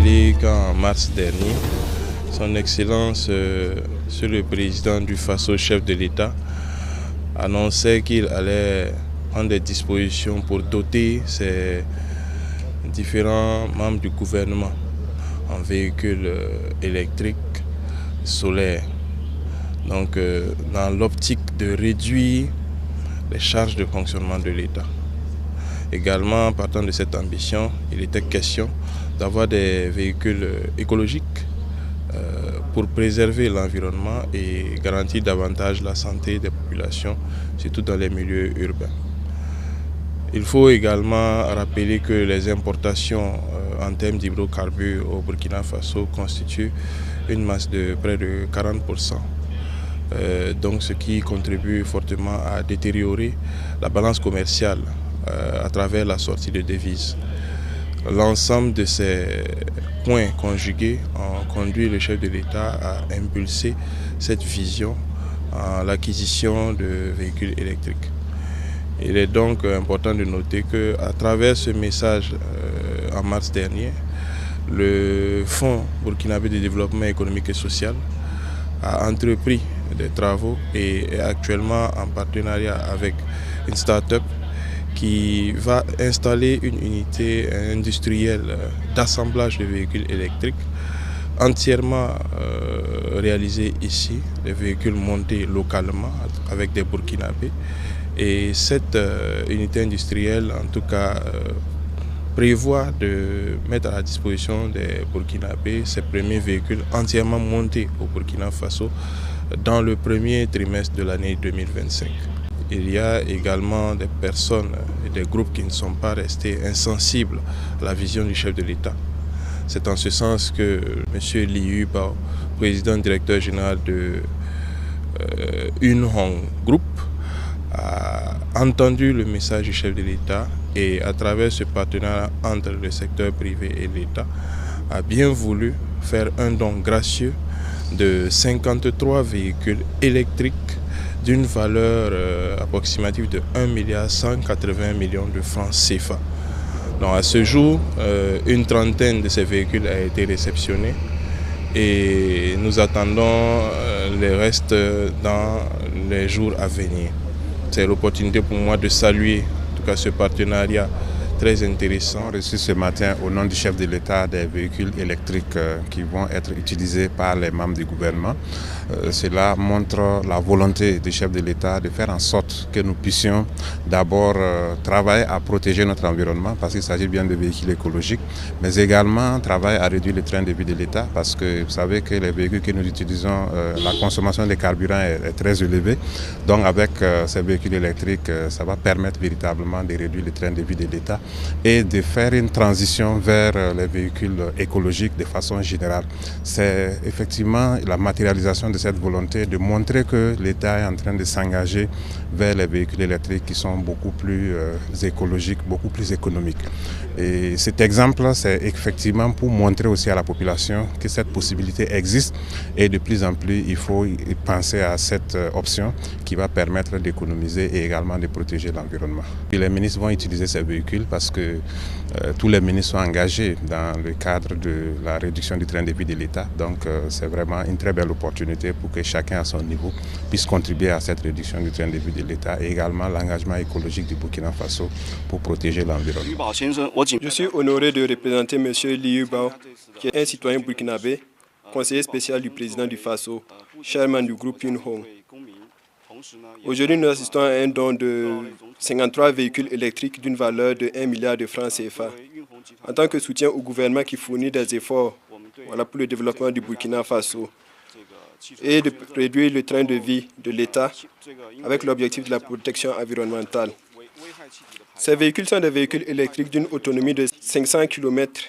rappelé qu'en mars dernier, Son Excellence, Monsieur le Président du Faso, chef de l'État, annonçait qu'il allait prendre des dispositions pour doter ses différents membres du gouvernement en véhicules électriques solaires. Donc, dans l'optique de réduire les charges de fonctionnement de l'État. Également, partant de cette ambition, il était question d'avoir des véhicules écologiques pour préserver l'environnement et garantir davantage la santé des populations, surtout dans les milieux urbains. Il faut également rappeler que les importations en termes d'hydrocarbures au Burkina Faso constituent une masse de près de 40%. Donc ce qui contribue fortement à détériorer la balance commerciale à travers la sortie de devises. L'ensemble de ces points conjugués ont conduit le chef de l'État à impulser cette vision en l'acquisition de véhicules électriques. Il est donc important de noter qu'à travers ce message en mars dernier, le Fonds burkinabé de développement économique et social a entrepris des travaux et est actuellement en partenariat avec une start-up qui va installer une unité industrielle d'assemblage de véhicules électriques entièrement réalisée ici, des véhicules montés localement avec des Burkinabés. Et cette unité industrielle, en tout cas, prévoit de mettre à la disposition des Burkinabés ces premiers véhicules entièrement montés au Burkina Faso dans le premier trimestre de l'année 2025. Il y a également des personnes et des groupes qui ne sont pas restés insensibles à la vision du chef de l'État. C'est en ce sens que M. Liu Bao, président directeur général de Yunhong Group, a entendu le message du chef de l'État et à travers ce partenariat entre le secteur privé et l'État, a bien voulu faire un don gracieux de 53 véhicules électriques d'une valeur approximative de 1,180 milliard de francs CFA. Donc à ce jour, une trentaine de ces véhicules a été réceptionnée et nous attendons les restes dans les jours à venir. C'est l'opportunité pour moi de saluer en tout cas ce partenariat très intéressant. On a reçu ce matin au nom du chef de l'État des véhicules électriques qui vont être utilisés par les membres du gouvernement. Cela montre la volonté du chef de l'État de faire en sorte que nous puissions d'abord travailler à protéger notre environnement parce qu'il s'agit bien de véhicules écologiques, mais également travailler à réduire le train de vie de l'État parce que vous savez que les véhicules que nous utilisons, la consommation de carburant est très élevée. Donc avec ces véhicules électriques, ça va permettre véritablement de réduire le train de vie de l'État et de faire une transition vers les véhicules écologiques de façon générale. C'est effectivement la matérialisation de cette volonté de montrer que l'État est en train de s'engager vers les véhicules électriques qui sont beaucoup plus écologiques, beaucoup plus économiques. Et cet exemple, c'est effectivement pour montrer aussi à la population que cette possibilité existe et de plus en plus, il faut penser à cette option qui va permettre d'économiser et également de protéger l'environnement. Les ministres vont utiliser ces véhicules parce que tous les ministres sont engagés dans le cadre de la réduction du train de vie de l'État. Donc c'est vraiment une très belle opportunité pour que chacun à son niveau puisse contribuer à cette réduction du train de vie de l'État et également l'engagement écologique du Burkina Faso pour protéger l'environnement. Je suis honoré de représenter M. Liu Bao, qui est un citoyen burkinabé, conseiller spécial du président du Faso, chairman du groupe Yunhong. Aujourd'hui, nous assistons à un don de 53 véhicules électriques d'une valeur de 1 milliard de francs CFA. En tant que soutien au gouvernement qui fournit des efforts pour le développement du Burkina Faso et de réduire le train de vie de l'État avec l'objectif de la protection environnementale. Ces véhicules sont des véhicules électriques d'une autonomie de 500 km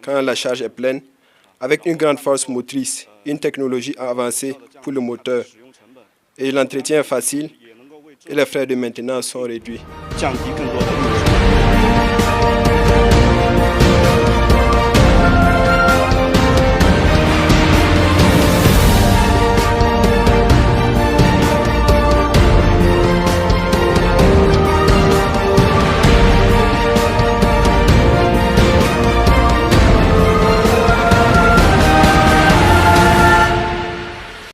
quand la charge est pleine, avec une grande force motrice, une technologie avancée pour le moteur. Et l'entretien est facile et les frais de maintenance sont réduits.